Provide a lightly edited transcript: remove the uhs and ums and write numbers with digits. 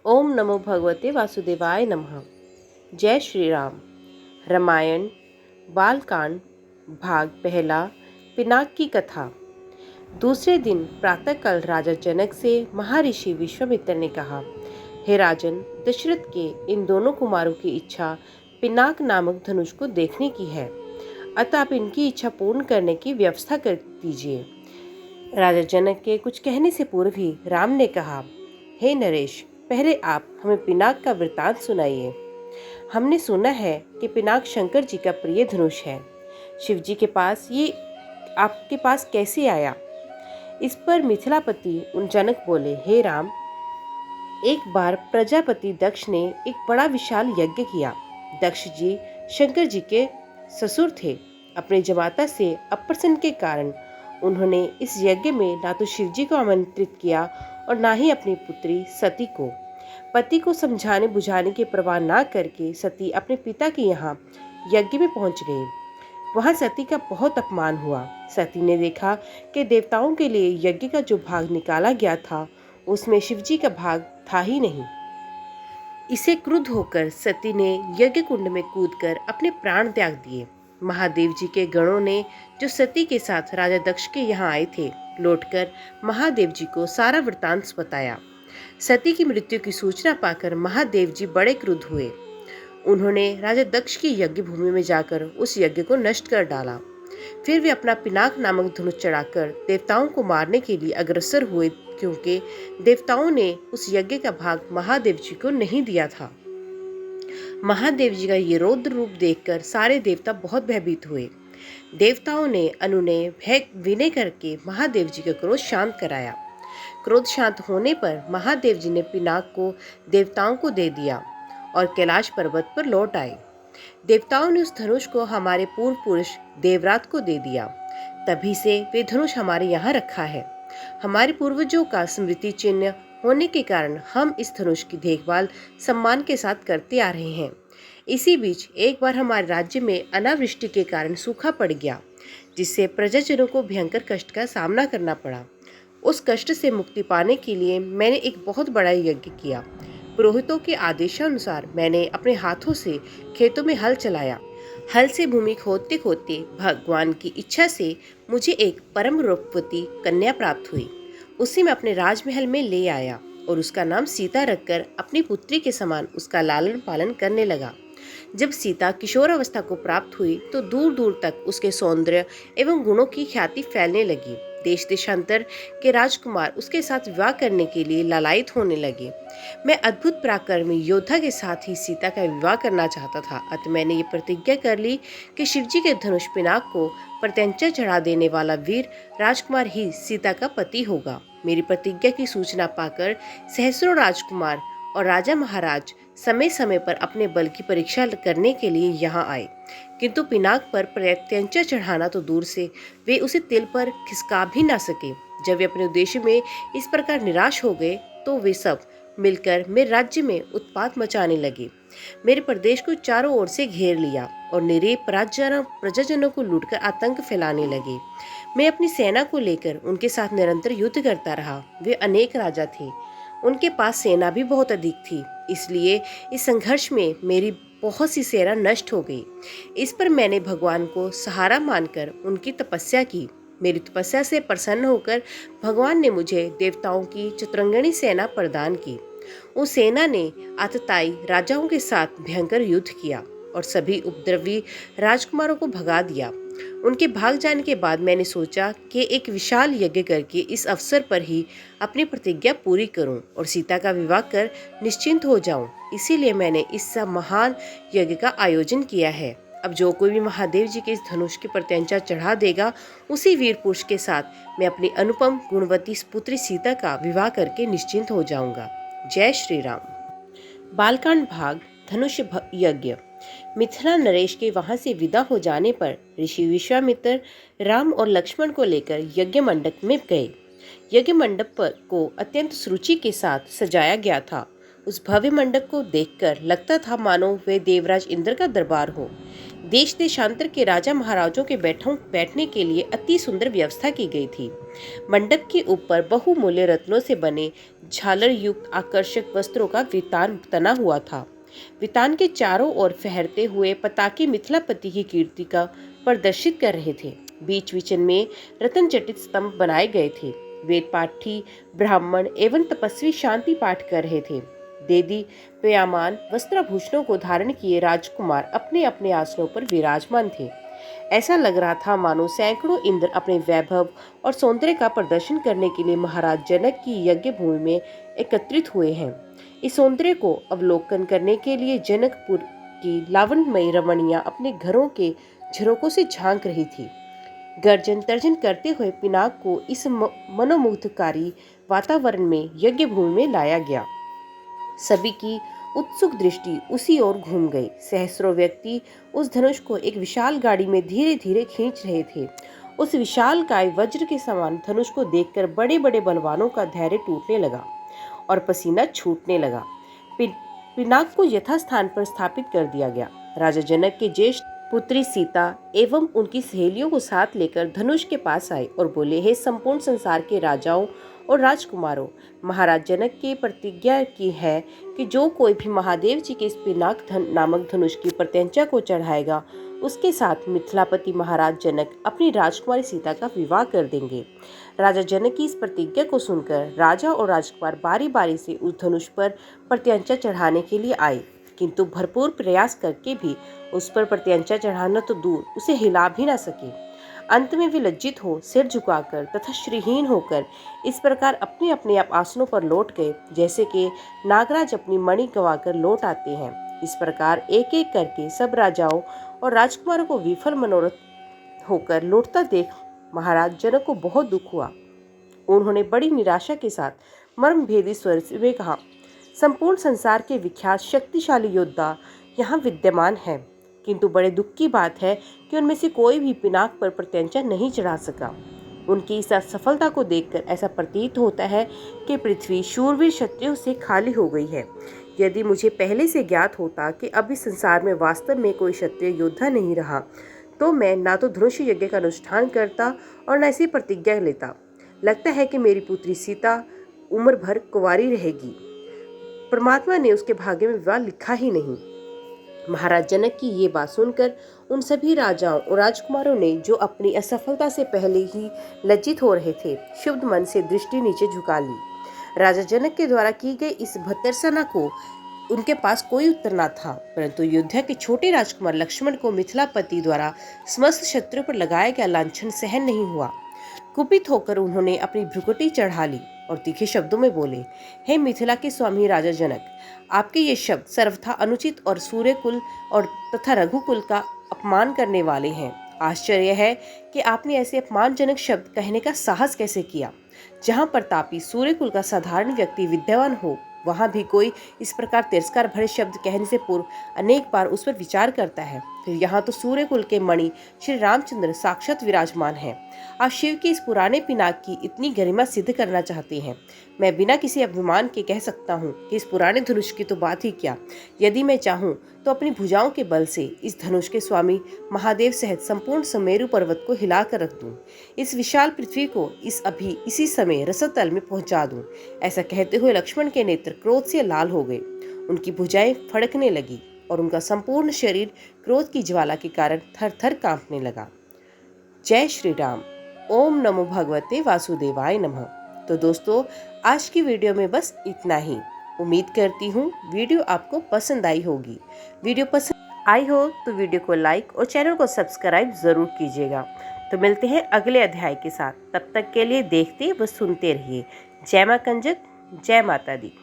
ओम नमो भगवते वासुदेवाय नमः। जय श्री राम। रामायण बालकांड भाग पहला। पिनाक की कथा। दूसरे दिन प्रातःकाल राजा जनक से महर्षि विश्वामित्र ने कहा, हे राजन, दशरथ के इन दोनों कुमारों की इच्छा पिनाक नामक धनुष को देखने की है, अतः आप इनकी इच्छा पूर्ण करने की व्यवस्था कर दीजिए। राजा जनक के कुछ कहने से पूर्व ही राम ने कहा, हे नरेश, पहले आप हमें पिनाक का वृतांत सुनाइए। हमने सुना है कि पिनाक शंकर जी का प्रिय धनुष है। शिव जी के पास ये आपके पास कैसे आया? इस पर मिथिलापति उन जनक बोले, हे राम, एक बार प्रजापति दक्ष ने एक बड़ा विशाल यज्ञ किया। दक्ष जी शंकर जी के ससुर थे। अपने जमाता से अप्रसन्न के कारण उन्होंने इस यज्ञ में ना तो शिव जी को आमंत्रित किया और ना ही अपनी पुत्री सती को। पति को समझाने बुझाने की परवाह ना करके सती अपने पिता के यहाँ यज्ञ में पहुंच गई। वहां सती का बहुत अपमान हुआ। सती ने देखा कि देवताओं के लिए यज्ञ का जो भाग निकाला गया था उसमें शिव जी का भाग था ही नहीं। इसे क्रुद्ध होकर सती ने यज्ञ कुंड में कूदकर अपने प्राण त्याग दिए। महादेव जी के गणों ने, जो सती के साथ राजा दक्ष के यहाँ आए थे, लौटकर महादेव जी को सारा वृतांत बताया। सती की मृत्यु की सूचना पाकर महादेव जी बड़े क्रुद्ध हुए। उन्होंने राजा दक्ष की यज्ञ भूमि में जाकर उस यज्ञ को नष्ट कर डाला। फिर वे अपना पिनाक नामक धनुष चढ़ाकर देवताओं को मारने के लिए अग्रसर हुए, क्योंकि देवताओं ने उस यज्ञ का भाग महादेव जी को नहीं दिया था। महादेव जी का ये रौद्र रूप देखकर सारे देवता बहुत भयभीत हुए। देवताओं ने अनुनय भय विनय करके महादेव जी का क्रोध शांत कराया। क्रोध शांत होने पर महादेव जी ने पिनाक को देवताओं को दे दिया और कैलाश पर्वत पर लौट आए। देवताओं ने उस धनुष को हमारे पूर्व पुरुष देवरात को दे दिया। तभी से वे धनुष हमारे यहाँ रखा है। हमारे पूर्वजों का स्मृति चिन्ह होने के कारण हम इस धनुष की देखभाल सम्मान के साथ करते आ रहे हैं। इसी बीच एक बार हमारे राज्य में अनावृष्टि के कारण सूखा पड़ गया, जिससे प्रजाजनों को भयंकर कष्ट का सामना करना पड़ा। उस कष्ट से मुक्ति पाने के लिए मैंने एक बहुत बड़ा यज्ञ किया। पुरोहितों के आदेशानुसार मैंने अपने हाथों से खेतों में हल चलाया। हल से भूमि खोदते खोदते भगवान की इच्छा से मुझे एक परम रूपवती कन्या प्राप्त हुई। उसे मैं अपने राजमहल में ले आया और उसका नाम सीता रखकर अपनी पुत्री के समान उसका लालन पालन करने लगा। जब सीता किशोरावस्था को प्राप्त हुई तो दूर दूर तक उसके सौंदर्य एवं गुणों की ख्याति फैलने लगी। देश देशांतर के राजकुमार उसके साथ विवाह करने के लिए लालायित होने लगे। मैं अद्भुत पराक्रमी योद्धा के साथ ही सीता का विवाह करना चाहता था। अतः मैंने ये प्रतिज्ञा कर ली कि शिवजी के धनुष पिनाक को प्रत्यंचा चढ़ा देने वाला वीर राजकुमार ही सीता का पति होगा। मेरी प्रतिज्ञा की सूचना पाकर सहस्रों राजकुमार और राजा महाराज समय समय पर अपने बल की परीक्षा करने के लिए यहाँ आए, किंतु पिनाक पर प्रत्यंचा चढ़ाना तो दूर से वे उसे तिल पर खिसका भी ना सके। जब वे अपने उद्देश्य में इस प्रकार निराश हो गए तो वे सब मिलकर मेरे राज्य में उत्पात मचाने लगे। मेरे प्रदेश को चारों ओर से घेर लिया और निरीह प्रजाजनों को लूटकर आतंक फैलाने लगे। मैं अपनी सेना को लेकर उनके साथ निरंतर युद्ध करता रहा। वे अनेक राजा थे, उनके पास सेना भी बहुत अधिक थी, इसलिए इस संघर्ष में मेरी बहुत सी सेना नष्ट हो गई। इस पर मैंने भगवान को सहारा मानकर उनकी तपस्या की। मेरी तपस्या से प्रसन्न होकर भगवान ने मुझे देवताओं की चतुरंगिणी सेना प्रदान की। उस सेना ने आतताई राजाओं के साथ भयंकर युद्ध किया और सभी उपद्रवी राजकुमारों को भगा दिया। उनके भाग जाने के बाद मैंने सोचा कि एक विशाल यज्ञ करके इस अवसर पर ही अपनी प्रतिज्ञा पूरी करूं और सीता का विवाह कर निश्चिंत हो जाऊं। इसीलिए मैंने इस महान यज्ञ का आयोजन किया है। अब जो कोई भी महादेव जी के इस धनुष की प्रत्यंचा चढ़ा देगा, उसी वीर पुरुष के साथ मैं अपनी अनुपम गुणवती पुत्री सीता का विवाह करके निश्चिंत हो जाऊंगा। जय श्री राम। बालकांड भाग धनुष यज्ञ। मिथिला नरेश के वहां से विदा हो जाने पर ऋषि विश्वामित्र राम और लक्ष्मण को लेकर यज्ञ मंडप में गए। यज्ञ मंडप को अत्यंत सुरुचि के साथ सजाया गया था। उस भव्य मंडप को देखकर लगता था मानो वे देवराज इंद्र का दरबार हो। देश देशांतर के राजा महाराजों के बैठने के लिए अति सुंदर व्यवस्था की गई थी। मंडप के ऊपर बहुमूल्य रत्नों से बने झालर युक्त आकर्षक वस्त्रों का वितान तना हुआ था। वितान के चारों ओर फहरते हुए पताके मिथिलापति की कीर्ति का प्रदर्शित कर रहे थे। बीच बीचन में रत्न जटित स्तंभ बनाए गए थे। वेद पाठी ब्राह्मण एवं तपस्वी शांति पाठ कर रहे थे। देदी प्यामान वस्त्राभूषणों को धारण किए राजकुमार अपने अपने आसनों पर विराजमान थे। ऐसा लग रहा था मानो सैकड़ों इंद्र अपने वैभव और सौंदर्य का प्रदर्शन करने के लिए महाराज जनक की यज्ञ भूमि में एकत्रित हुए हैं। इस सौंदर्य को अवलोकन करने के लिए जनकपुर की लावण्यमयी रमणियां अपने घरों के झरोकों से झांक रही थी। गर्जन तर्जन करते हुए पिनाक को इस मनोमुग्धकारी वातावरण में यज्ञ भूमि में लाया गया। सभी की उत्सुक दृष्टि उसी ओर घूम गई। सहस्रों व्यक्ति उस धनुष को एक विशाल गाड़ी में धीरे धीरे खींच रहे थे। उस विशाल काय वज्र के समान धनुष को देखकर बड़े बड़े बलवानों का धैर्य टूटने लगा और पसीना छूटने लगा। पिनाक को यथास्थान पर स्थापित कर दिया गया। राजा जनक के ज्येष्ठ पुत्री सीता एवं उनकी सहेलियों को साथ लेकर धनुष के पास आए और बोले, हे संपूर्ण संसार के राजाओं और राजकुमारों, महाराज जनक की प्रतिज्ञा की है कि जो कोई भी महादेव जी के इस पिनाक नामक धनुष की प्रत्यंचा को चढ़ाएगा, उसके साथ मिथिलापति महाराज जनक अपनी राजकुमारी सीता का विवाह कर देंगे। राजा जनक की इस प्रतिज्ञा को सुनकर राजा और राजकुमार बारी बारी से उस धनुष पर प्रत्यंचा चढ़ाने के लिए आए, किंतु भरपूर प्रयास करके भी उस पर प्रत्यंचा चढ़ाना तो दूर, उसे हिला भी ना सके। अंत में वे लज्जित हो सिर झुकाकर तथा श्रीहीन होकर इस प्रकार अपने अपने आप आसनों पर लौट गए, जैसे कि नागराज अपनी मणि गंवाकर लौट आते हैं। इस प्रकार एक एक करके सब राजाओं और राजकुमारों को विफल मनोरथ होकर लौटता देख महाराज जनक को बहुत दुख हुआ। उन्होंने बड़ी निराशा के साथ मर्मभेदी स्वर में कहा, संपूर्ण संसार के विख्यात शक्तिशाली योद्धा यहाँ विद्यमान है, किंतु बड़े दुख की बात है कि उनमें से कोई भी पिनाक पर प्रत्यंचा नहीं चढ़ा सका। उनकी इस असफलता को देखकर ऐसा प्रतीत होता है कि पृथ्वी शूरवीर क्षत्रियों से खाली हो गई है। यदि मुझे पहले से ज्ञात होता कि अब इस संसार में वास्तव में कोई क्षत्रिय योद्धा नहीं रहा, तो मैं ना तो धनुष यज्ञ का अनुष्ठान करता और न ऐसी प्रतिज्ञा लेता। लगता है कि मेरी पुत्री सीता उम्र भर कुंवारी रहेगी। परमात्मा ने उसके भाग्य में विवाह लिखा ही नहीं। महाराज जनक की ये बात सुनकर उन सभी राजाओं और राजकुमारों ने, जो अपनी असफलता से पहले ही लज्जित हो रहे थे, शुद्ध मन से दृष्टि नीचे झुका ली। राजा जनक के द्वारा की गई इस भर्त्सना को उनके पास कोई उत्तर न था, परंतु अयोध्या के छोटे राजकुमार लक्ष्मण को मिथिलापति द्वारा समस्त शत्रु पर लगाया गया लांछन सहन नहीं हुआ। कुपित होकर उन्होंने अपनी भ्रुकुटी चढ़ा ली और तीखे शब्दों में बोले, हे मिथिला के स्वामी राजा जनक, आपके ये शब्द सर्वथा अनुचित और सूर्य कुल और तथा रघुकुल का अपमान करने वाले हैं। आश्चर्य है कि आपने ऐसे अपमानजनक शब्द कहने का साहस कैसे किया। जहाँ प्रतापी सूर्य कुल का साधारण व्यक्ति विद्यमान हो, वहाँ भी कोई इस प्रकार तिरस्कार भरे शब्द कहने से पूर्व अनेक बार उस पर विचार करता है। फिर यहाँ तो सूर्य कुल के मणि श्री रामचंद्र साक्षात विराजमान हैं। आप शिव के इस पुराने पिनाक की इतनी गरिमा सिद्ध करना चाहते हैं। मैं बिना किसी अभिमान के कह सकता हूँ कि इस पुराने धनुष की तो बात ही क्या, यदि मैं चाहूँ तो अपनी भुजाओं के बल से इस धनुष के स्वामी महादेव सहित संपूर्ण सुमेरु पर्वत को हिलाकर रख दूं, इस विशाल पृथ्वी को इसी समय रसतल में पहुंचा दूं। ऐसा कहते हुए लक्ष्मण के नेत्र क्रोध से लाल हो गए, उनकी भुजाएं फड़कने लगी और उनका संपूर्ण शरीर क्रोध की ज्वाला के कारण थर थर कांपने लगा। जय श्री राम। ओम नमो भगवते वासुदेवाय नमः। तो दोस्तों, आज की वीडियो में बस इतना ही। उम्मीद करती हूँ वीडियो आपको पसंद आई होगी। वीडियो पसंद आई हो तो वीडियो को लाइक और चैनल को सब्सक्राइब ज़रूर कीजिएगा। तो मिलते हैं अगले अध्याय के साथ। तब तक के लिए देखते व सुनते रहिए। जय मां कंजक, जय माता दी।